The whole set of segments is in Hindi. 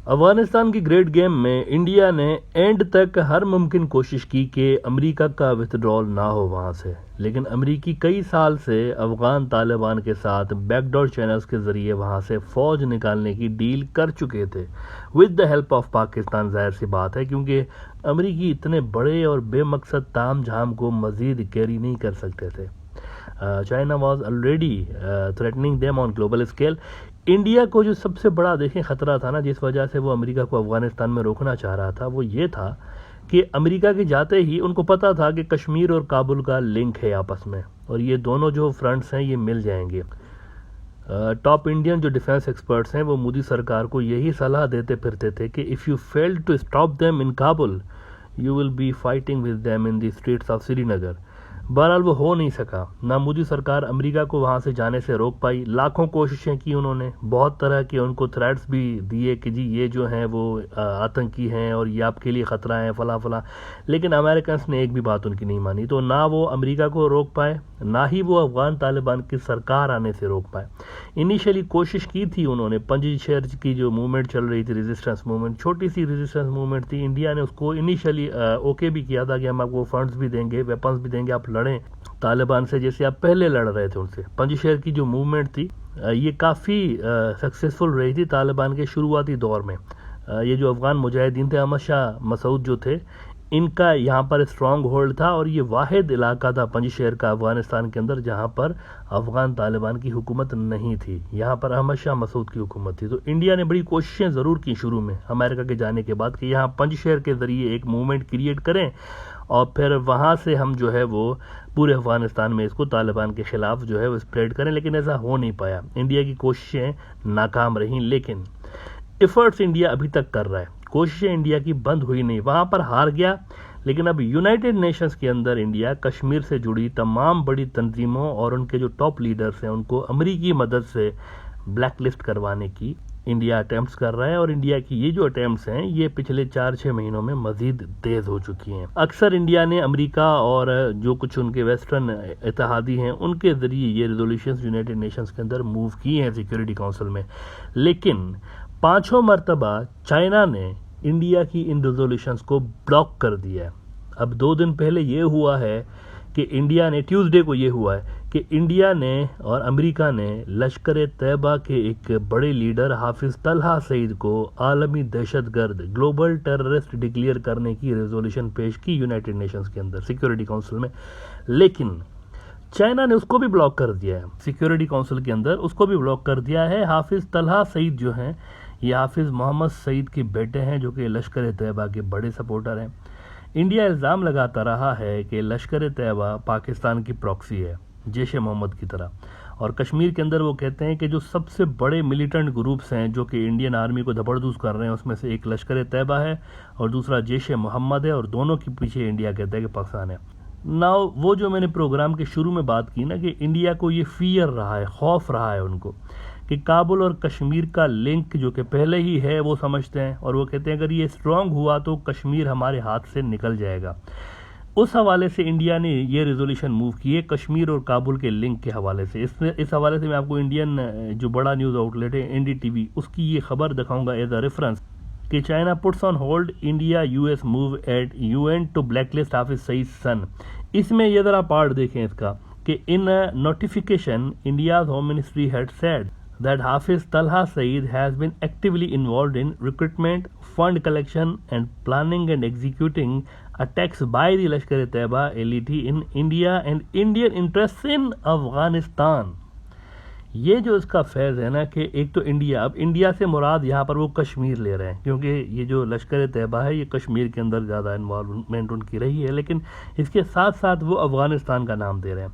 अफगानिस्तान की ग्रेट गेम में इंडिया ने एंड तक हर मुमकिन कोशिश की कि अमेरिका का विथड्रॉल ना हो वहां से, लेकिन अमेरिकी कई साल से अफगान तालिबान के साथ बैकडोर चैनल्स के जरिए वहां से फौज निकालने की डील कर चुके थे with the help of Pakistan. जाहिर सी बात है, क्योंकि अमेरिकी इतने बड़े और बेमकसद ताम झाम को मजीद कैरी नहीं कर सकते थे। China was already threatening them on global scale. India को जो सबसे बड़ा देखें ख़तरा था ना, जिस वजह से वो अमेरिका को अफगानिस्तान में रोकना चाह रहा था, वो ये था कि अमेरिका के जाते ही उनको पता था कि कश्मीर और काबुल का लिंक है आपस में, और ये दोनों जो फ्रंट्स हैं ये मिल जाएंगे। टॉप इंडियन जो डिफेंस एक्सपर्ट्स हैं वो मोदी सरकार को यही सलाह देते फिरते थे कि if you failed to stop them in Kabul you will be fighting with them in the streets of Srinagar. बहरहाल वो हो नहीं सका। ना मोदी सरकार अमेरिका को वहाँ से जाने से रोक पाई। लाखों कोशिशें की उन्होंने, बहुत तरह के उनको थ्रेट्स भी दिए कि जी ये जो हैं वो आतंकी हैं और ये आपके लिए ख़तरा है फला फला, लेकिन अमेरिकन ने एक भी बात उनकी नहीं मानी। तो ना वो अमेरिका को रोक पाए, ना ही वो अफगान तालिबान की सरकार आने से रोक पाए। इनिशियली कोशिश की थी उन्होंने, पंजशेर की जो मूवमेंट चल रही थी, रेजिस्टेंस मूवमेंट, छोटी सी रेजिस्टेंस मूवमेंट थी, इंडिया ने उसको इनिशियली ओके भी किया था कि हम आपको फंड्स भी देंगे, वेपन्स भी देंगे, आप लड़ें तालिबान से जैसे आप पहले लड़ रहे थे उनसे। पंजशेर की जो मूवमेंट थी ये काफ़ी सक्सेसफुल रही थी तालिबान के शुरुआती दौर में। ये जो अफगान मुजाहिदीन थे, अहमद शाह मसूद जो थे, इनका यहाँ पर स्ट्रॉन्ग होल्ड था, और ये वाहिद इलाका था पंजशेर का अफगानिस्तान के अंदर जहाँ पर अफगान तालिबान की हुकूमत नहीं थी, यहाँ पर अहमद शाह मसूद की हुकूमत थी। तो इंडिया ने बड़ी कोशिशें ज़रूर की शुरू में अमेरिका के जाने के बाद कि यहाँ पंजशेर के ज़रिए एक मूवमेंट क्रिएट करें और फिर वहाँ से हम जो है वो पूरे अफगानिस्तान में इसको तालिबान के ख़िलाफ़ जो है वो स्प्रेड करें, लेकिन ऐसा हो नहीं पाया। इंडिया की कोशिशें नाकाम रहीं, लेकिन एफर्ट्स इंडिया अभी तक कर रहा है, कोशिशें इंडिया की बंद हुई नहीं। वहाँ पर हार गया, लेकिन अब यूनाइटेड नेशंस के अंदर इंडिया कश्मीर से जुड़ी तमाम बड़ी तंजीमों और उनके जो टॉप लीडर्स हैं उनको अमेरिकी मदद से ब्लैक लिस्ट करवाने की इंडिया अटैम्प्ट्स कर रहा है, और इंडिया की ये जो अटैम्प्ट्स हैं ये पिछले 4-6 महीनों में मजीद तेज़ हो चुकी हैं। अक्सर इंडिया ने अमेरिका और जो कुछ उनके वेस्टर्न इत्तेहादी हैं उनके ज़रिए ये रेजोल्यूशंस यूनाइटेड नेशंस के अंदर मूव किए हैं सिक्योरिटी काउंसिल में, लेकिन 5 मरतबा चाइना ने इंडिया की इन रेजोल्यूशंस को ब्लॉक कर दिया है। अब 2 दिन पहले ये हुआ है कि इंडिया ने, ट्यूसडे को ये हुआ है कि इंडिया ने और अमेरिका ने लश्कर तैयबा के एक बड़े लीडर हाफिज़ तलहा सईद को आलमी दहशतगर्द, ग्लोबल टेररिस्ट डिक्लेयर करने की रेजोल्यूशन पेश की यूनाइटेड नेशंस के अंदर सिक्योरिटी काउंसिल में, लेकिन चाइना ने उसको भी ब्लॉक कर दिया है। सिक्योरिटी काउंसिल के अंदर उसको भी ब्लॉक कर दिया है। हाफिज़ तलहा सईद जो हैं ये हाफिज़ मोहम्मद सईद के बेटे हैं जो कि लश्कर तैयबा के बड़े सपोर्टर हैं। इंडिया इल्ज़ाम लगाता रहा है कि लश्कर तैयबा पाकिस्तान की प्रॉक्सी है, जैश मोहम्मद की तरह, और कश्मीर के अंदर वो कहते हैं कि जो सबसे बड़े मिलिटेंट ग्रुप्स हैं जो कि इंडियन आर्मी को धबड़दूस कर रहे हैं उसमें से एक लश्कर तैयबा है और दूसरा जैश मोहम्मद है, और दोनों के पीछे इंडिया कहता है कि पाकिस्तान है। नाउ वो जो मैंने प्रोग्राम के शुरू में बात की ना कि इंडिया को ये फियर रहा है, खौफ रहा है उनको कि काबुल और कश्मीर का लिंक जो कि पहले ही है वो समझते हैं, और वो कहते हैं अगर ये स्ट्रांग हुआ तो कश्मीर हमारे हाथ से निकल जाएगा। उस हवाले से इंडिया ने ये रेजोल्यूशन मूव की है कश्मीर और काबुल के लिंक के हवाले से। इस हवाले से मैं आपको इंडियन जो बड़ा न्यूज़ आउटलेट है NDTV, उसकी ये खबर दिखाऊंगा एज अ रेफरेंस कि China puts on hold India US move at UN to blacklist Hafiz Saeed son. इसमें ये ज़रा पार्ट देखें इसका कि in notification India's home ministry had said that Hafiz Talha Saeed has been actively involved in recruitment, fund collection and planning and executing attacks by the Lashkar-e-Taiba LET in India and Indian interests in Afghanistan। ये जो इसका फैज़ है ना कि एक तो इंडिया, अब इंडिया से मुराद यहाँ पर वो कश्मीर ले रहे हैं, क्योंकि ये जो लश्कर तैयबा है ये कश्मीर के अंदर ज़्यादा इन्वॉल्वमेंट उनकी रही है, लेकिन इसके साथ साथ वो अफ़गानिस्तान का नाम दे रहे हैं।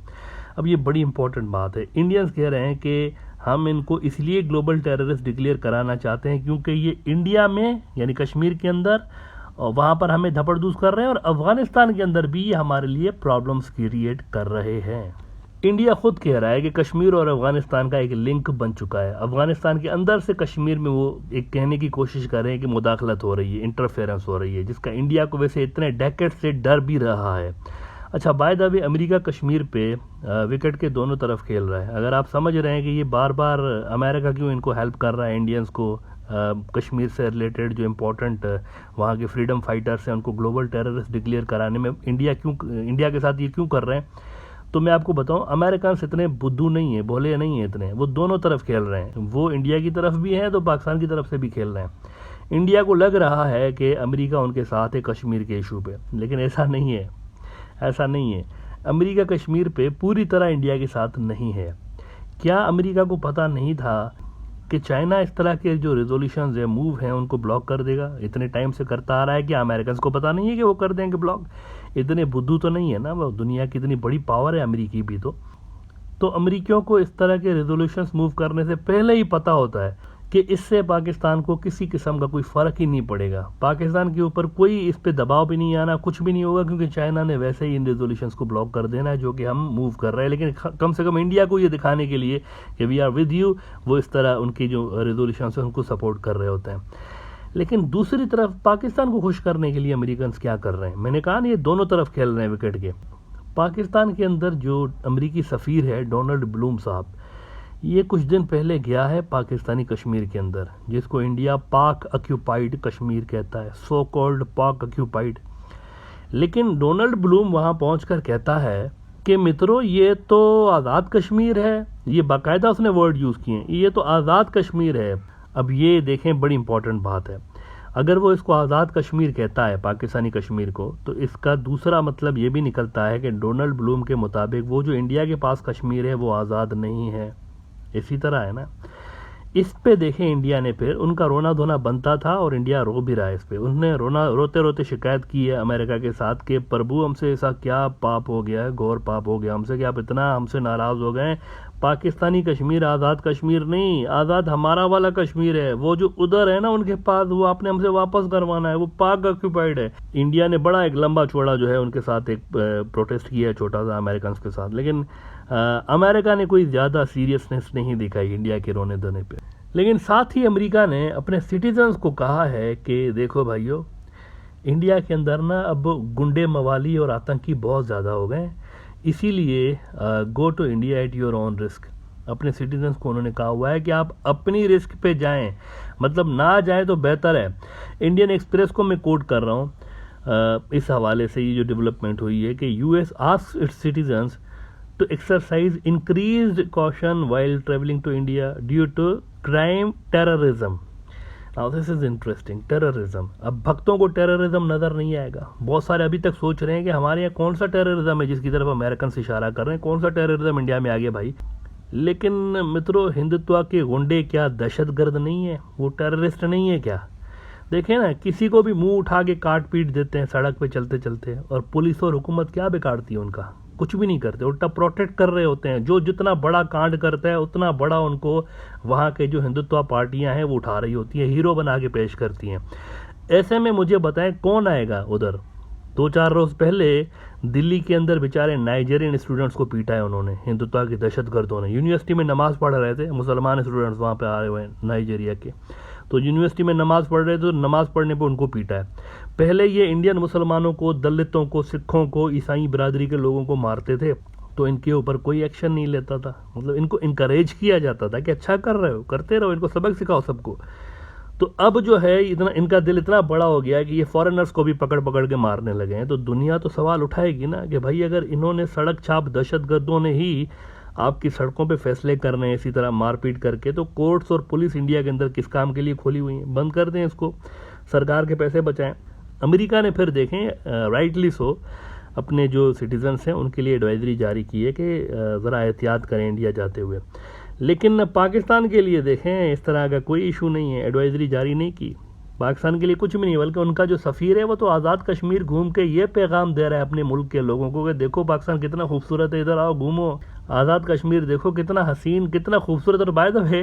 अब ये बड़ी इंपॉर्टेंट बात है, इंडियंस कह रहे हैं कि हम इनको इसलिए ग्लोबल टेररिस्ट डिक्लेयर कराना चाहते हैं क्योंकि ये इंडिया में यानी कश्मीर के अंदर और वहाँ पर हमें धपड़दूस कर रहे हैं, और अफ़गानिस्तान के अंदर भी ये हमारे लिए प्रॉब्लम्स क्रिएट कर रहे हैं। इंडिया खुद कह रहा है कि कश्मीर और अफ़गानिस्तान का एक लिंक बन चुका है। अफ़गानिस्तान के अंदर से कश्मीर में वो एक कहने की कोशिश कर रहे हैं कि मुदाखलत हो रही है, इंटरफेरेंस हो रही है, जिसका इंडिया को वैसे इतने डेकेड से डर भी रहा है। अच्छा, by the way America Kashmir पे विकेट के दोनों तरफ खेल रहा है। अगर आप समझ रहे हैं कि ये बार बार अमेरिका क्यों इनको हेल्प कर रहा है, इंडियंस को कश्मीर से रिलेटेड जो इम्पोर्टेंट वहाँ के फ्रीडम फाइटर्स हैं उनको ग्लोबल टेररिस्ट डिक्लेयर कराने में इंडिया के साथ ये क्यों कर रहे हैं, तो मैं आपको बताऊं, अमेरिकन इतने बुद्धू नहीं है, भोले नहीं है इतने, वो दोनों तरफ खेल रहे हैं। वो इंडिया की तरफ भी हैं तो पाकिस्तान की तरफ से भी खेल रहे हैं। इंडिया को लग रहा है कि अमेरिका उनके साथ है कश्मीर के इशू पे, लेकिन ऐसा नहीं है, ऐसा नहीं है। अमेरिका कश्मीर पे पूरी तरह इंडिया के साथ नहीं है। क्या अमेरिका को पता नहीं था कि चाइना इस तरह के जो रेजोल्यूशंस है, मूव हैं, उनको ब्लॉक कर देगा? इतने टाइम से करता आ रहा है कि अमेरिकन को पता नहीं है कि वो कर देंगे ब्लॉक? इतने बुद्धू तो नहीं है ना, वो दुनिया की इतनी बड़ी पावर है अमेरिकी भी। तो अमेरिकियों को इस तरह के रेजोल्यूशंस मूव करने से पहले ही पता होता है कि इससे पाकिस्तान को किसी किस्म का कोई फ़र्क ही नहीं पड़ेगा, पाकिस्तान के ऊपर कोई इस पे दबाव भी नहीं आना, कुछ भी नहीं होगा, क्योंकि चाइना ने वैसे ही इन रेजोल्यूशंस को ब्लॉक कर देना है जो कि हम मूव कर रहे हैं। लेकिन कम से कम इंडिया को ये दिखाने के लिए कि वी आर विद यू, वो इस तरह उनकी जो रेजोल्यूशंस हैं उनको सपोर्ट कर रहे होते हैं। लेकिन दूसरी तरफ पाकिस्तान को खुश करने के लिए अमेरिकन क्या कर रहे हैं? मैंने कहा ना, ये दोनों तरफ खेल रहे हैं विकेट के। पाकिस्तान के अंदर जो अमेरिकी सफ़ीर है डोनाल्ड ब्लूम साहब, ये कुछ दिन पहले गया है पाकिस्तानी कश्मीर के अंदर, जिसको इंडिया पाक ऑक्यूपाइड कश्मीर कहता है, सो कॉल्ड पाक ऑक्यूपाइड। लेकिन डोनाल्ड ब्लूम वहाँ पहुँचकर कहता है कि मित्रों, ये तो आज़ाद कश्मीर है। ये बाकायदा उसने वर्ड यूज़ किए, ये तो आज़ाद कश्मीर है। अब ये देखें, बड़ी इंपॉर्टेंट बात है। अगर वो इसको आज़ाद कश्मीर कहता है, पाकिस्तानी कश्मीर को, तो इसका दूसरा मतलब ये भी निकलता है कि डोनाल्ड ब्लूम के मुताबिक वो जो इंडिया के पास कश्मीर है वो आज़ाद नहीं है। इसी तरह है ना, इस पे देखें, इंडिया ने फिर उनका रोना धोना बनता था और इंडिया रो भी रहा है इस पे। उन्होंने रोते रोते शिकायत की है अमेरिका के साथ कि प्रभु, हमसे ऐसा क्या पाप हो गया है, घोर पाप हो गया हमसे कि आप इतना हमसे नाराज़ हो गए। पाकिस्तानी कश्मीर आज़ाद कश्मीर नहीं, आज़ाद हमारा वाला कश्मीर है। वो जो उधर है ना उनके पास, वो आपने हमसे वापस करवाना है, वो पाक ऑक्यूपाइड है। इंडिया ने बड़ा एक लंबा चौड़ा जो है उनके साथ एक प्रोटेस्ट किया है, छोटा सा, अमेरिकन के साथ। लेकिन अमेरिका ने कोई ज़्यादा सीरियसनेस नहीं दिखाई इंडिया के रोने धोने पे। लेकिन साथ ही अमेरिका ने अपने सिटीजन्स को कहा है कि देखो भाइयों, इंडिया के अंदर ना अब गुंडे, मवाली और आतंकी बहुत ज़्यादा हो गए, इसीलिए go to India at your own risk. अपने सिटीजन्स को उन्होंने कहा हुआ है कि आप अपनी रिस्क पे जाएं, मतलब ना जाएं तो बेहतर है। इंडियन एक्सप्रेस को मैं कोट कर रहा हूँ इस हवाले से, ये जो डेवलपमेंट हुई है कि US asks it's citizens to exercise increased caution while traveling to India due to crime terrorism. Now this is interesting, terrorism. अब भक्तों को टेररिज्म नज़र नहीं आएगा। बहुत सारे अभी तक सोच रहे हैं कि हमारे यहाँ कौन सा टेररिज्म है जिसकी तरफ अमेरिकन से इशारा कर रहे हैं, कौन सा टेररिज्म इंडिया में आ गया भाई। लेकिन मित्रों, हिंदुत्व के गुंडे क्या दहशतगर्द नहीं है? वो टेररिस्ट नहीं है क्या? देखें ना, किसी को भी मुंह उठा के काट पीट देते हैं सड़क पे चलते चलते, और पुलिस और हुकूमत क्या बिगाड़ती है उनका? कुछ भी नहीं करते, उल्टा प्रोटेक्ट कर रहे होते हैं। जो जितना बड़ा कांड करता है उतना बड़ा उनको वहाँ के जो हिंदुत्व पार्टियां हैं वो उठा रही होती हैं, हीरो बना के पेश करती हैं। ऐसे में मुझे बताएं कौन आएगा उधर? 2-4 रोज पहले दिल्ली के अंदर बेचारे नाइजेरियन स्टूडेंट्स को पीटा है उन्होंने, हिंदुत्व के दहशतगर्दों ने। यूनिवर्सिटी में नमाज पढ़ रहे थे मुसलमान स्टूडेंट्स, वहाँ पे आए हुए हैं नाइजेरिया के, तो यूनिवर्सिटी में नमाज पढ़ रहे थे, तो नमाज पढ़ने पे उनको पीटा है। पहले ये इंडियन मुसलमानों को, दलितों को, सिखों को, ईसाई बिरादरी के लोगों को मारते थे, तो इनके ऊपर कोई एक्शन नहीं लेता था। मतलब इनको इनकरेज किया जाता था कि अच्छा कर रहे हो, करते रहो, इनको सबक सिखाओ सबको। तो अब जो है इतना इनका दिल इतना बड़ा हो गया है कि ये फॉरेनर्स को भी पकड़ पकड़ के मारने लगे हैं। तो दुनिया तो सवाल उठाएगी ना कि भाई, अगर इन्होंने सड़क छाप दहशतगर्दों ने ही आपकी सड़कों पे फैसले करने हैं इसी तरह मारपीट करके, तो कोर्ट्स और पुलिस इंडिया के अंदर किस काम के लिए खोली हुई है? बंद कर दें इसको, सरकार के पैसे बचाएं। अमेरिका ने फिर देखें, राइटली सो, अपने जो सिटीजन्स हैं उनके लिए एडवाइजरी जारी की है कि ज़रा एहतियात करें इंडिया जाते हुए। लेकिन पाकिस्तान के लिए देखें, इस तरह का कोई इशू नहीं है, एडवाइजरी जारी नहीं की पाकिस्तान के लिए, कुछ भी नहीं। बल्कि उनका जो सफ़ीर है वो तो आज़ाद कश्मीर घूम के ये पैगाम दे रहा है अपने मुल्क के लोगों को कि देखो पाकिस्तान कितना खूबसूरत है, इधर आओ घूमो, आज़ाद कश्मीर देखो कितना हसीन, कितना खूबसूरत। और बाय द वे,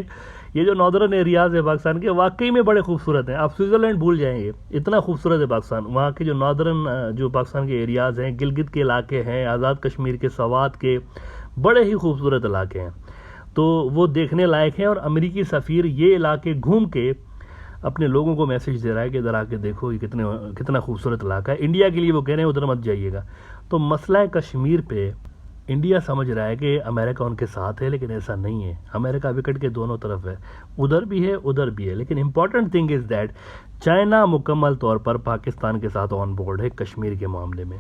ये जो नॉर्दर्न एरियाज़ है पाकिस्तान के, वाकई में बड़े खूबसूरत हैं। आप स्विट्ज़रलैंड भूल जाएंगे, इतना खूबसूरत है पाकिस्तान। वहाँ के जो नॉर्दर्न जो पाकिस्तान के एरियाज़ हैं, गिलगित के इलाके हैं, आज़ाद कश्मीर के, सवात के, बड़े ही खूबसूरत इलाके हैं, तो वो देखने लायक हैं। और अमेरिकी सफ़ीर ये इलाके घूम के अपने लोगों को मैसेज दे रहा है कि इधर आके देखो ये कितना खूबसूरत इलाका है। इंडिया के लिए वो कह रहे हैं उधर मत जाइएगा। तो मसला कश्मीर पे इंडिया समझ रहा है कि अमेरिका उनके साथ है, लेकिन ऐसा नहीं है। अमेरिका विकेट के दोनों तरफ है, उधर भी है उधर भी है। लेकिन important thing is that China मुकम्मल तौर पर पाकिस्तान के साथ ऑन बोर्ड है कश्मीर के मामले में।